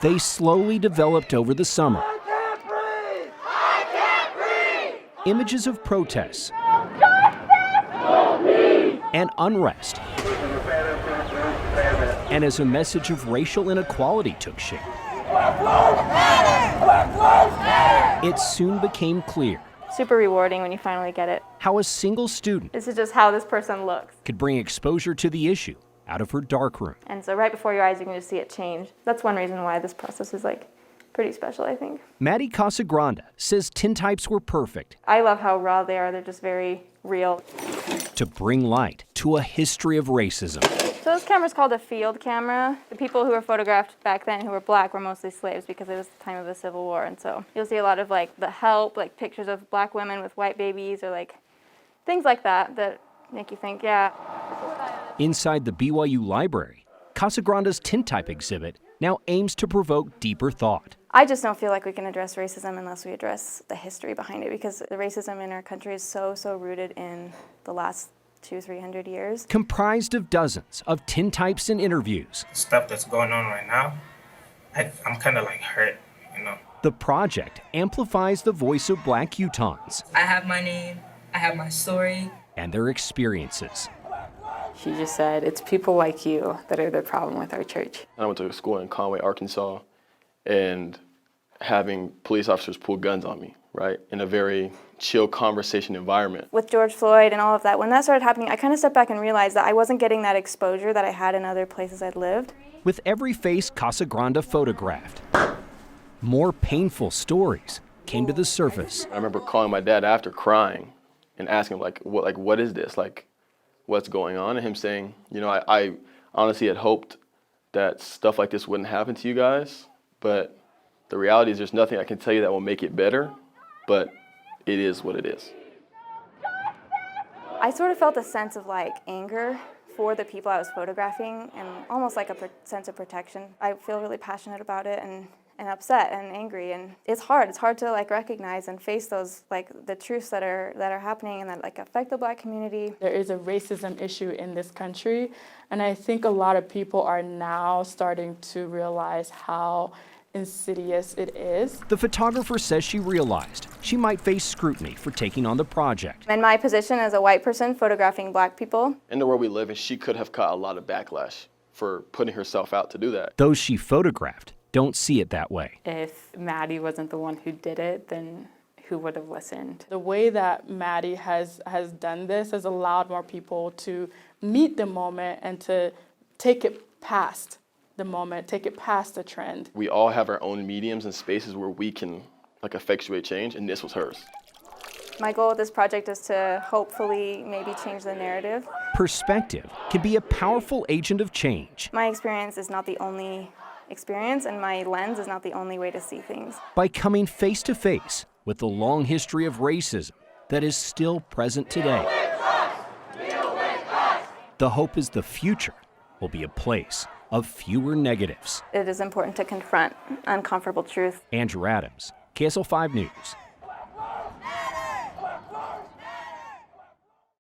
They slowly developed over the summer. I can't breathe! I can't breathe! Images of protests and unrest, and as a message of racial inequality took shape, it soon became clear Super rewarding when you finally get it. how a single student This is just how this person looks. could bring exposure to the issue out of her darkroom. And so right before your eyes, you can just see it change. That's one reason why this process is pretty special, I think. Maddie Casagranda says tintypes were perfect I love how raw they are. They're just very real. to bring light to a history of racism. So this camera's called a field camera. The people who were photographed back then who were black were mostly slaves because it was the time of the Civil War. And so you'll see a lot of the help, pictures of black women with white babies or things like that that make you think, yeah. Inside the BYU library, Casagranda's tintype exhibit now aims to provoke deeper thought. I just don't feel like we can address racism unless we address the history behind it, because the racism in our country is so rooted in the last 200-300 years. Comprised of dozens of tintypes and interviews, Stuff that's going on right now, I'm kind of hurt, the project amplifies the voice of Black Utahns I have my name, I have my story. and their experiences. She just said, it's people like you that are the problem with our church. I went to school in Conway, Arkansas, and having police officers pull guns on me, right, in a very chill conversation environment. With George Floyd and all of that, when that started happening, I kind of stepped back and realized that I wasn't getting that exposure that I had in other places I'd lived. With every face Casagranda photographed, more painful stories came to the surface. I remember calling my dad after, crying, and asking him, what is this? What's going on? And him saying, I honestly had hoped that stuff like this wouldn't happen to you guys, but the reality is there's nothing I can tell you that will make it better, but it is what it is. I sort of felt a sense of anger for the people I was photographing and almost a sense of protection. I feel really passionate about it and upset and angry, and it's hard. It's hard to recognize and face those the truths that are happening and that affect the Black community. There is a racism issue in this country, and I think a lot of people are now starting to realize how insidious it is. The photographer says she realized she might face scrutiny for taking on the project. In my position as a white person photographing Black people, In the world we live in, she could have caught a lot of backlash for putting herself out to do that. Those she photographed don't see it that way. If Maddie wasn't the one who did it, then who would have listened? The way that Maddie has done this has allowed more people to meet the moment and to take it past the moment, take it past the trend. We all have our own mediums and spaces where we can effectuate change, and this was hers. my goal with this project is to hopefully maybe change the narrative. Perspective can be a powerful agent of change. My experience is not the only experience, and my lens is not the only way to see things. By coming face to face with the long history of racism that is still present today. The hope is the future will be a place of fewer negatives. It is important to confront uncomfortable truth. Andrew Adams, KSL 5 News.